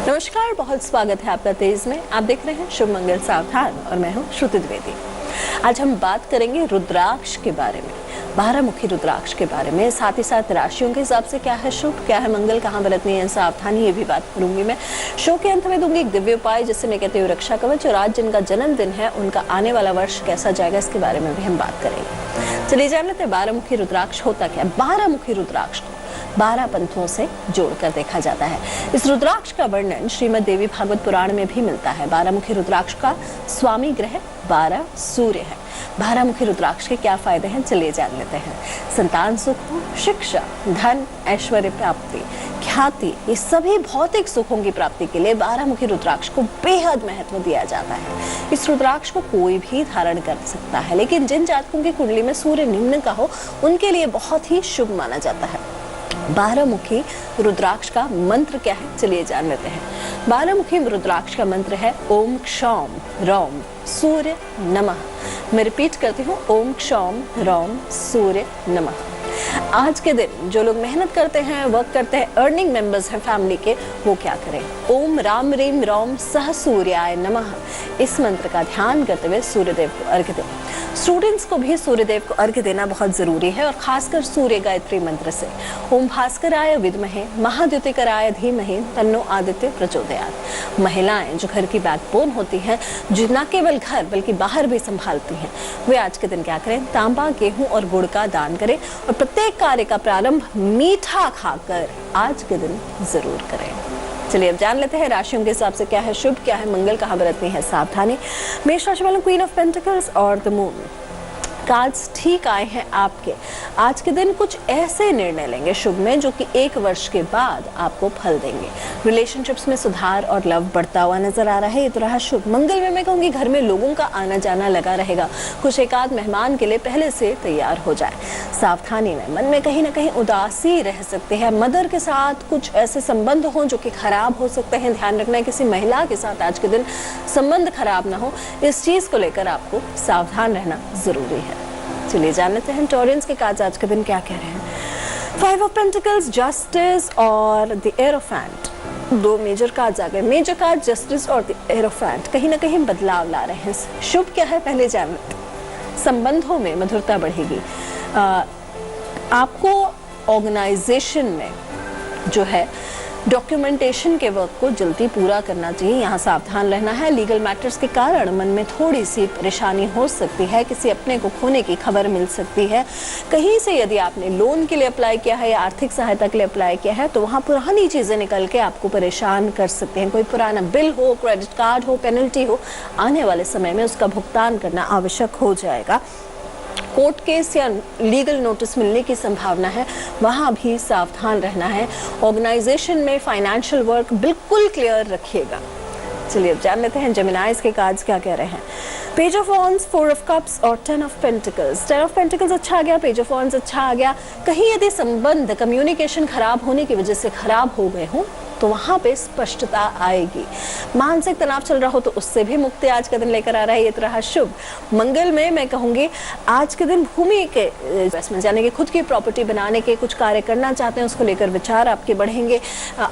नमस्कार, बहुत स्वागत है आपका तेज में। आप देख रहे हैं शुभ मंगल सावधान और मैं हूं श्रुति द्विवेदी। आज हम बात करेंगे रुद्राक्ष के बारे में, 12 मुखी रुद्राक्ष के बारे में, साथ ही साथ राशियों के हिसाब से क्या है शुभ, क्या है मंगल, कहाँ बरतनी है सावधानी, ये भी बात करूंगी मैं। शो के अंत में दूंगी एक दिव्य उपाय जिससे मैं कहती हूँ रक्षा कवच, और आज जिनका जन्मदिन है उनका आने वाला वर्ष कैसा जाएगा इसके बारे में भी हम बात करेंगे। चलिए जान लेते हैं 12 मुखी रुद्राक्ष होता क्या है। 12 मुखी रुद्राक्ष को 12 पंथों से जोड़कर देखा जाता है। इस रुद्राक्ष का वर्णन श्रीमद् देवी भागवत पुराण में भी मिलता है। 12 मुखी रुद्राक्ष का स्वामी ग्रह 12 सूर्य है। 12 मुखी रुद्राक्ष के क्या फायदे हैं, चलिए जान लेते हैं। संतान सुख, शिक्षा, धन, ऐश्वर्य प्राप्ति, ख्याति, ये सभी भौतिक सुखों की प्राप्ति के लिए 12 मुखी रुद्राक्ष को बेहद महत्व दिया जाता है। इस रुद्राक्ष को कोई भी धारण कर सकता है, लेकिन जिन जातकों की कुंडली में सूर्य निम्न का हो उनके लिए बहुत ही शुभ माना जाता है। 12 मुखी रुद्राक्ष का मंत्र क्या है, चलिए जान लेते हैं। 12 मुखी रुद्राक्ष का मंत्र है ओम क्षौम रौम सूर्य नमः। मैं रिपीट करती हूँ, ओम क्षौम रौम सूर्य नमः। आज के दिन जो लोग मेहनत करते हैं, वर्क करते हैं, अर्निंग मेंबर्स हैं फैमिली के, वो क्या करें, ओम राम रीम रौम सह सूर्याय नमः, इस मंत्र का ध्यान करते हुए सूर्यदेव को अर्घ्य दें। स्टूडेंट्स को भी सूर्यदेव को अर्घ्य देना बहुत जरूरी है, और खासकर सूर्य गायत्री मंत्र से। ओम भास्कराय विद्महे महाद्युतिकराय धीमहि तन्नो आदित्य प्रचोदयात्। महिलाएं जो घर की बैकबोन होती हैं, जो न केवल घर बल्कि बाहर भी संभालती हैं, वे आज के दिन क्या करें, तांबा, गेहूं और गुड़ का दान करें, और प्रत्येक कार्य का प्रारंभ मीठा खाकर आज के दिन जरूर करें। चलिए अब जान लेते हैं राशियों के हिसाब से क्या है शुभ, क्या है मंगल, कहाँ बरतनी है सावधानी। मेष राशि वालों क्वीन ऑफ पेंटिकल्स और द मून कार्ड्स ठीक आए हैं आपके। आज के दिन कुछ ऐसे निर्णय लेंगे शुभ में जो कि 1 वर्ष के बाद आपको फल देंगे। रिलेशनशिप्स में सुधार और लव बढ़ता हुआ नजर आ रहा है, ये तो रहा शुभ। मंगल में मैं कहूँगी घर में लोगों का आना जाना लगा रहेगा, कुछ एकाध मेहमान के लिए पहले से तैयार हो जाए। सावधानी में मन में कहीं ना कहीं उदासी रह सकते हैं, मदर के साथ कुछ ऐसे संबंध हों जो कि खराब हो सकते हैं, ध्यान रखना है किसी महिला के साथ आज के दिन संबंध खराब ना हो, इस चीज को लेकर आपको सावधान रहना जरूरी है। चलिए जान लेते हैं टॉरेंस के कार्ड्स आज के दिन क्या कह रहे हैं। 5 ऑफ पेंटिकल्स, जस्टिस और द एरोफेंट, 2 मेजर कार्ड्स आ गए। मेजर कार्ड जस्टिस और द एरोफेंट कहीं ना कहीं बदलाव ला रहे हैं। शुभ क्या है पहले जान लेते हैं। संबंधों में मधुरता बढ़ेगी। आपको ऑर्गेनाइजेशन में जो है डॉक्यूमेंटेशन के वर्क को जल्दी पूरा करना चाहिए, यहाँ सावधान रहना है। लीगल मैटर्स के कारण मन में थोड़ी सी परेशानी हो सकती है, किसी अपने को खोने की खबर मिल सकती है। कहीं से यदि आपने लोन के लिए अप्लाई किया है या आर्थिक सहायता के लिए अप्लाई किया है तो वहाँ पुरानी चीज़ें निकल के आपको परेशान कर सकते हैं। कोई पुराना बिल हो, क्रेडिट कार्ड हो, पेनल्टी हो, आने वाले समय में उसका भुगतान करना आवश्यक हो जाएगा। कोर्ट केस या लीगल नोटिस मिलने की संभावना है, वहाँ भी सावधान रहना है। ऑर्गेनाइजेशन में फाइनेंशियल वर्क बिल्कुल क्लियर रखिएगा। चलिए अब जान लेते हैं जेमिनाइज के कार्ड्स क्या कह रहे हैं। Page of wands, 4 of cups और 10 ऑफ पेंटिकल्स। 10 ऑफ पेंटिकल्स अच्छा आ गया, पेज ऑफ वॉन्ड्स अच्छा आ गया। कहीं यदि संबंध कम्युनिकेशन खराब होने की वजह से खराब हो गए हों तो वहाँ पे स्पष्टता आएगी। मानसिक तनाव चल रहा हो तो उससे भी मुक्ति आज का दिन लेकर आ रहा है, ये तो रहा शुभ। मंगल में मैं कहूँगी आज के दिन भूमि के इन्वेस्टमेंट यानी कि खुद की प्रॉपर्टी बनाने के कुछ कार्य करना चाहते हैं, उसको लेकर विचार आपके बढ़ेंगे।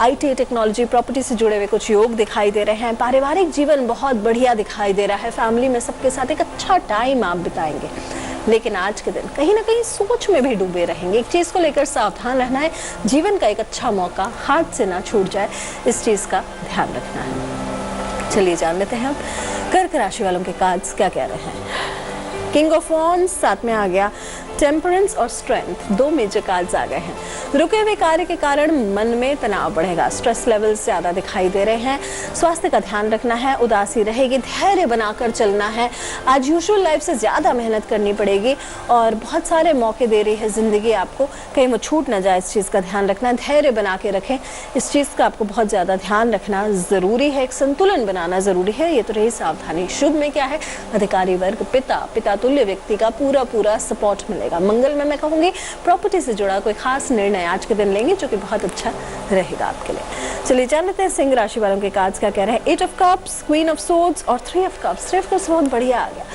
IT टेक्नोलॉजी प्रॉपर्टी से जुड़े हुए कुछ योग दिखाई दे रहे हैं। पारिवारिक जीवन बहुत बढ़िया दिखाई दे रहा है, फैमिली में सबके साथ एक अच्छा टाइम आप बिताएंगे। लेकिन आज के दिन कहीं ना कहीं सोच में भी डूबे रहेंगे, एक चीज़ को लेकर सावधान रहना है। जीवन का एक अच्छा मौका हाथ से ना छूट जाए, इस चीज़ का ध्यान रखना है। चलिए जान लेते हैं अब कर्क राशि वालों के कार्ड्स क्या कह रहे हैं। किंग ऑफ वॉन्ड्स साथ में आ गया, टेम्परेंस और स्ट्रेंथ, 2 मेजर कार्ड्स आ गए हैं। रुके हुए कार्य के कारण मन में तनाव बढ़ेगा, स्ट्रेस लेवल्स ज़्यादा दिखाई दे रहे हैं। स्वास्थ्य का ध्यान रखना है, उदासी रहेगी, धैर्य बनाकर चलना है। आज यूजुअल लाइफ से ज़्यादा मेहनत करनी पड़ेगी और बहुत सारे मौके दे रही है ज़िंदगी आपको, कहीं वो छूट ना जाए, इस चीज़ का ध्यान रखना है। धैर्य बना के रखें, इस चीज़ का आपको बहुत ज़्यादा ध्यान रखना ज़रूरी है। एक संतुलन बनाना ज़रूरी है, ये तो रही सावधानी। शुभ में क्या है, अधिकारी वर्ग, पिता तुल्य व्यक्ति का पूरा सपोर्ट मिलेगा। मंगल में मैं कहूँगी प्रॉपर्टी से जुड़ा कोई खास निर्णय आज के दिन लेंगे जो कि बहुत अच्छा रहेगा आपके लिए। चलिए जान लेते हैं सिंह राशि वालों के कार्ड्स क्या कह रहे हैं। 8 of cups, queen of swords और 3 ऑफ कप्स। 3 ऑफ कप्स बहुत बढ़िया आ गया।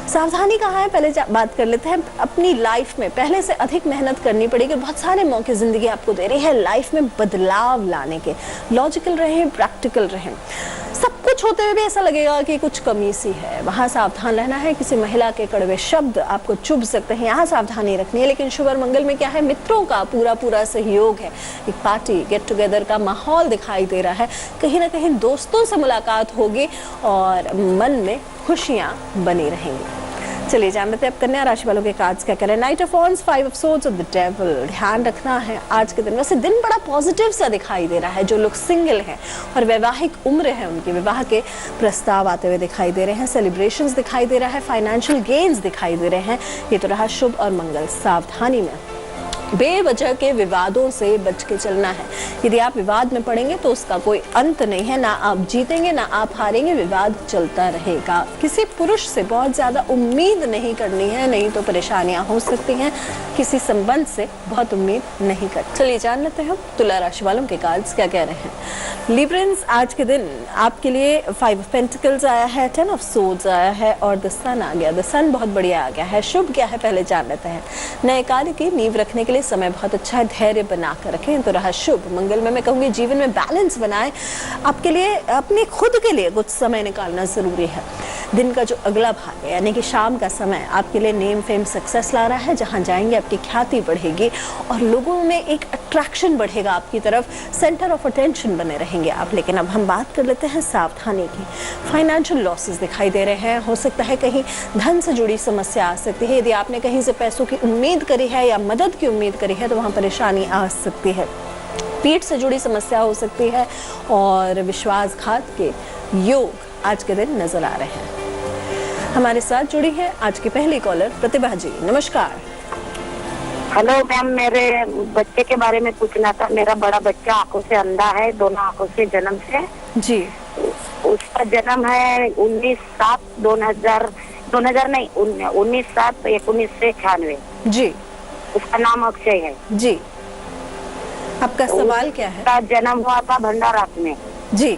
सावधानी कहाँ है, पहले बात कर लेते हैं। अपनी लाइफ में पहले से अधिक मेहनत करनी पड़ेगी। बहुत सारे मौके जिंदगी आपको दे रही है लाइफ में बदलाव लाने के। लॉजिकल रहें, प्रैक्टिकल रहें। सब कुछ होते हुए भी ऐसा लगेगा कि कुछ कमी सी है, वहाँ सावधान रहना है। किसी महिला के कड़वे शब्द आपको चुभ सकते हैं, यहाँ सावधानी रखनी है। लेकिन शुभ और मंगल में क्या है, मित्रों का पूरा सहयोग है। एक पार्टी गेट टुगेदर का माहौल दिखाई दे रहा है। कहीं ना कहीं दोस्तों से मुलाकात होगी और मन में खुशियाँ बनी रहेंगी। चलिए जान लेते हैं अब कन्या राशि वालों के कार्ड्स क्या कह रहे हैं। Night of wands, 5 of swords और द डेविल। ध्यान रखना है आज के दिन, वैसे दिन बड़ा पॉजिटिव सा दिखाई दे रहा है। जो लोग सिंगल हैं और वैवाहिक उम्र है, उनके विवाह के प्रस्ताव आते हुए दिखाई दे रहे हैं। सेलिब्रेशंस दिखाई दे रहा है, फाइनेंशियल गेन्स दिखाई दे रहे हैं। ये तो रहा शुभ और मंगल। सावधानी में बेवजह के विवादों से बच के चलना है। यदि आप विवाद में पड़ेंगे तो उसका कोई अंत नहीं है, ना आप जीतेंगे ना आप हारेंगे, विवाद चलता रहेगा। किसी पुरुष से बहुत ज्यादा उम्मीद नहीं करनी है, नहीं तो परेशानियां हो सकती हैं। किसी संबंध से बहुत उम्मीद नहीं कर। चलिए जान लेते हैं तुला राशि वालों के कार्ड्स क्या कह रहे हैं। लिब्रेंस, आज के दिन आपके लिए 5 ऑफ पेंटिकल्स आया है, 10 ऑफ सोर्ड्स आया है और द सन आ गया। द सन बहुत बढ़िया आ गया है। शुभ क्या है पहले जान लेते हैं। नए कार्य की नींव रखने के लिए समय बहुत अच्छा है, धैर्य बना कर रखें। तो रहा शुभ। मंगल में मैं कहूँगी जीवन में बैलेंस बनाएं। आपके लिए अपने खुद के लिए कुछ समय निकालना जरूरी है। दिन का जो अगला भाग है यानी कि शाम का समय आपके लिए नेम फेम सक्सेस ला रहा है। जहां जाएंगे आपकी ख्याति बढ़ेगी और लोगों में एक अट्रैक्शन बढ़ेगा आपकी तरफ, सेंटर ऑफ अटेंशन बने रहेंगे आप। लेकिन अब हम बात कर लेते हैं सावधानी की। फाइनेंशियल लॉसेस दिखाई दे रहे हैं। हो सकता है कहीं धन से जुड़ी समस्या आ सकती है। यदि आपने कहीं से पैसों की उम्मीद करी है या मदद की उम्मीद करी है तो वहां परेशानी आ सकती है। पीठ से जुड़ी समस्या हो सकती है और विश्वासघात के योग आज के दिन नजर आ रहे हैं। हमारे साथ जुड़ी है आज की पहली कॉलर प्रतिभा जी। नमस्कार। हेलो मैम, मेरे बच्चे के बारे में पूछना था। मेरा बड़ा बच्चा आंखों से अंधा है, दोनों आंखों से जन्म से जी। उसका जन्म है 19/7/1996 जी। उसका नाम अक्षय है जी। आपका सवाल क्या है? उसका जन्म हुआ था भंडारात में जी।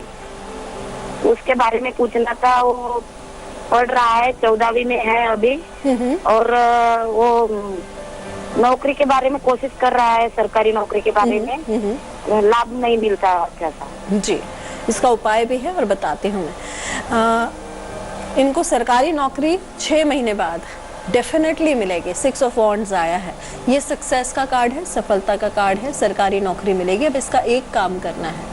उसके बारे में पूछना था। वो पढ़ रहा है, 14वीं में है अभी और वो नौकरी के बारे में कोशिश कर रहा है, सरकारी नौकरी के बारे में लाभ नहीं मिलता अच्छा सा। जी, इसका उपाय भी है और बताती हूँ मैं। इनको सरकारी नौकरी 6 महीने बाद डेफिनेटली मिलेगी। 6 ऑफ वॉन्ड्स आया है, ये सक्सेस का कार्ड है, सफलता का कार्ड है। सरकारी नौकरी मिलेगी। अब इसका एक काम करना है।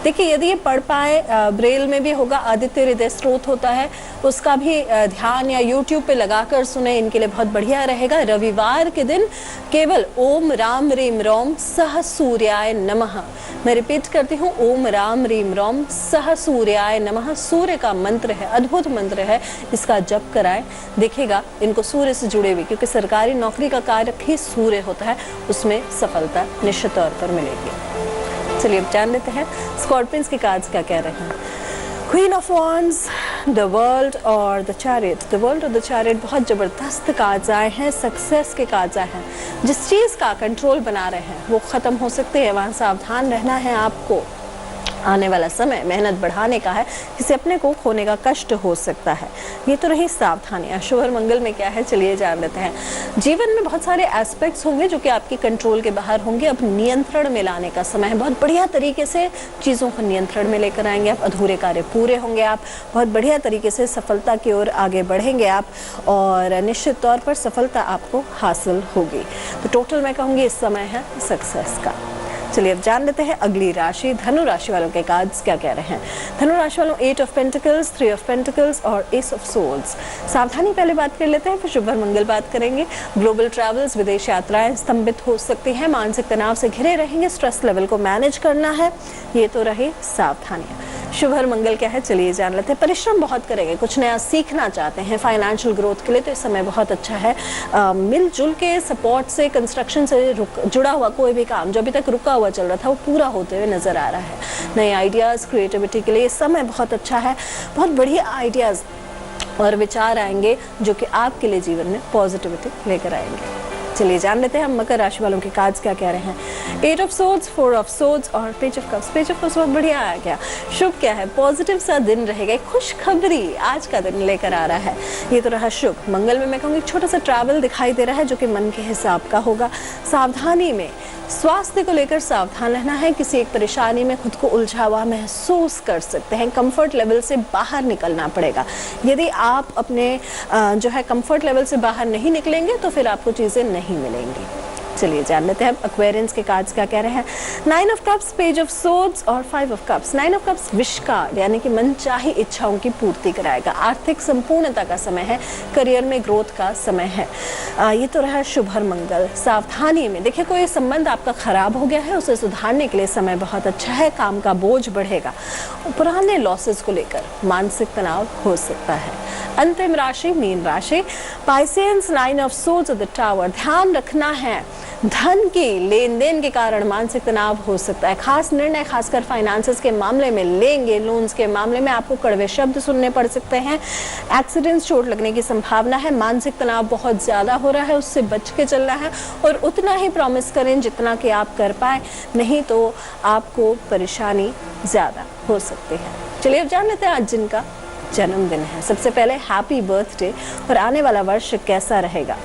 देखिए, यदि ये पढ़ पाए, ब्रेल में भी होगा, आदित्य हृदय स्त्रोत होता है, उसका भी ध्यान या यूट्यूब पे लगाकर सुने, इनके लिए बहुत बढ़िया रहेगा। रविवार के दिन केवल ओम राम रीम रोम सह सूर्याय नमः, मैं रिपीट करती हूँ, ओम राम रीम रोम सह सूर्याय नमः, सूर्य का मंत्र है, अद्भुत मंत्र है, इसका जप कराएं। देखिएगा इनको सूर्य से जुड़े हुए, क्योंकि सरकारी नौकरी का कार्य ही सूर्य होता है, उसमें सफलता निश्चित तौर पर मिलेगी। चलिए अब जान लेते हैं स्कॉर्पियंस के कार्ड्स क्या कह रहे हैं। Queen of wands, the world और द चैरियट। द वर्ल्ड और द चैरियट बहुत जबरदस्त कार्ड्स आए हैं, सक्सेस के कार्ड्स आए हैं। जिस चीज का कंट्रोल बना रहे हैं वो खत्म हो सकते हैं, वहां सावधान रहना है आपको। आने वाला समय मेहनत बढ़ाने का है, किसी अपने को खोने का कष्ट हो सकता है। ये तो रही सावधानियां। शुभ और मंगल में क्या है चलिए जान लेते हैं। जीवन में बहुत सारे एस्पेक्ट्स होंगे जो कि आपके कंट्रोल के बाहर होंगे। अब नियंत्रण में लाने का समय है। बहुत बढ़िया तरीके से चीज़ों को नियंत्रण में लेकर आएंगे आप। अधूरे कार्य पूरे होंगे आप। बहुत बढ़िया तरीके से सफलता की ओर आगे बढ़ेंगे आप और निश्चित तौर पर सफलता आपको हासिल होगी। तो टोटल मैं कहूँगी इस समय है सक्सेस का। चलिए अब जान लेते हैं अगली राशि, धनु राशि वालों के कार्ड्स क्या कह रहे हैं। धनु राशि वालों 8 ऑफ पेंटिकल्स, 3 ऑफ पेंटिकल्स और एस ऑफ सोर्ड्स। सावधानी पहले बात कर लेते हैं, फिर शुभ और मंगल बात करेंगे। ग्लोबल ट्रैवल्स, विदेश यात्राएं स्तंभित हो सकती हैं। मानसिक तनाव से घिरे रहेंगे, स्ट्रेस लेवल को मैनेज करना है। ये तो रही सावधानियां। शुभ और मंगल क्या है चलिए जान लेते हैं। परिश्रम बहुत करेंगे, कुछ नया सीखना चाहते हैं, फाइनेंशियल ग्रोथ के लिए तो इस समय बहुत अच्छा है। मिलजुल के सपोर्ट से, कंस्ट्रक्शन से जुड़ा हुआ कोई भी काम जो अभी तक रुका हुआ चल रहा था वो पूरा होते हुए नजर आ रहा है। नए आइडियाज, क्रिएटिविटी के लिए इस समय बहुत अच्छा है। बहुत बढ़िया आइडियाज और विचार आएंगे जो कि आपके लिए जीवन में पॉजिटिविटी लेकर आएंगे। चलिए जान लेते हैं हम मकर राशि वालों के कार्ड्स क्या कह रहे हैं। 8 ऑफ सोर्ड्स, 4 ऑफ सोर्ड्स और page of cups. Page of cups बहुत बढ़िया आया क्या। शुभ क्या है, पॉजिटिव सा दिन रहेगा, खुशखबरी आज का दिन लेकर आ रहा है। ये तो रहा शुभ। मंगल में मैं कहूँगी छोटा सा ट्रैवल दिखाई दे रहा है जो कि मन के हिसाब का होगा। सावधानी में स्वास्थ्य को लेकर सावधान रहना है। किसी एक परेशानी में खुद को उलझा हुआ महसूस कर सकते हैं। कंफर्ट लेवल से बाहर निकलना पड़ेगा। यदि आप अपने जो है कंफर्ट लेवल से बाहर नहीं निकलेंगे तो फिर आपको चीज़ें नहीं मिलेंगी। चलिए जान लेते हैं एक्वेरियंस के कार्ड्स क्या कह रहे हैं। 9 of cups, page of swords और 5 of cups. 9 of cups wish card, यानी कि मनचाही इच्छाओं की पूर्ति कराएगा। आर्थिक संपूर्णता का समय है, करियर में ग्रोथ का समय है। ये तो रहा शुभ और मंगल। सावधानी में देखिए, कोई संबंध आपका खराब हो गया है, उसे सुधारने के लिए समय बहुत अच्छा है। काम का बोझ बढ़ेगा। पुराने लॉसेस को लेकर मानसिक तनाव हो सकता है। अंतिम राशि मीन राशि। पाइसेंस, 9 ऑफ सोर्ड्स और द टावर। ध्यान रखना है, धन की लेन देन के कारण मानसिक तनाव हो सकता है। खास निर्णय खासकर फाइनेंसेस के मामले में लेंगे। लोन्स के मामले में आपको कड़वे शब्द सुनने पड़ सकते हैं। एक्सीडेंट्स, चोट लगने की संभावना है। मानसिक तनाव बहुत ज़्यादा हो रहा है, उससे बच के चलना है और उतना ही प्रॉमिस करें जितना कि आप कर पाए, नहीं तो आपको परेशानी ज़्यादा हो सकती है। चलिए अब जान लेते हैं आज जिनका जन्मदिन है। सबसे पहले हैप्पी बर्थडे। और आने वाला वर्ष कैसा रहेगा।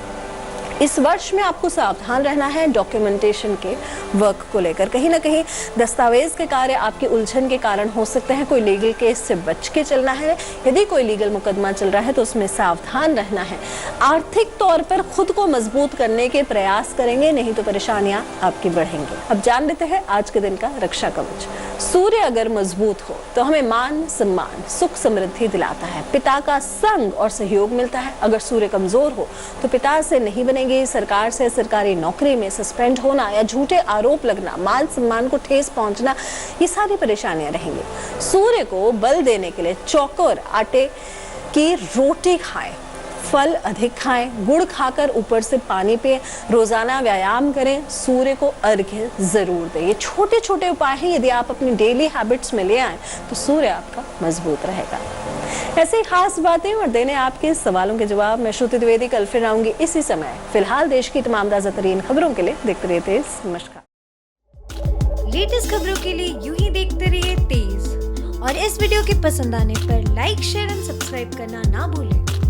इस वर्ष में आपको सावधान रहना है डॉक्यूमेंटेशन के वर्क को लेकर। कहीं ना कहीं दस्तावेज के कार्य आपकी उलझन के कारण हो सकते हैं। कोई लीगल केस से बच के चलना है। यदि कोई लीगल मुकदमा चल रहा है तो उसमें सावधान रहना है। आर्थिक तौर पर खुद को मजबूत करने के प्रयास करेंगे, नहीं तो परेशानियां आपकी बढ़ेंगी। अब जान लेते हैं आज के दिन का रक्षा कवच। सूर्य अगर मजबूत हो तो हमें मान सम्मान, सुख समृद्धि दिलाता है। पिता का संग और सहयोग मिलता है। अगर सूर्य कमजोर हो तो पिता से नहीं बनेगी। सरकार से सरकारी नौकरी में सस्पेंड होना या झूठे आरोप लगना, मान सम्मान को ठेस पहुंचना, ये सारी परेशानियां रहेंगी। सूर्य को बल देने के लिए चौकोर आटे की रोटी खाएं, फल अधिक खाएं, गुड़ खाकर ऊपर से पानी पिएं, रोजाना व्यायाम करें, सूर्य को अर्घ्य जरूर दें। ये छोटे छोटे उपाय हैं, यदि आप अपनी डेली हैबिट्स में ले आएं तो सूर्य आपका मजबूत रहेगा। ऐसे ही खास बातें और देने आपके सवालों के जवाब मैं श्रुति द्विवेदी कल फिर आऊंगी इसी समय। फिलहाल देश की तमाम ताजा तरीन खबरों के लिए देखते रहिए तेज। नमस्कार। लेटेस्ट खबरों के लिए यूं ही देखते रहिए तेज और इस वीडियो के पसंद आने पर लाइक, शेयर एंड सब्सक्राइब करना ना भूलें।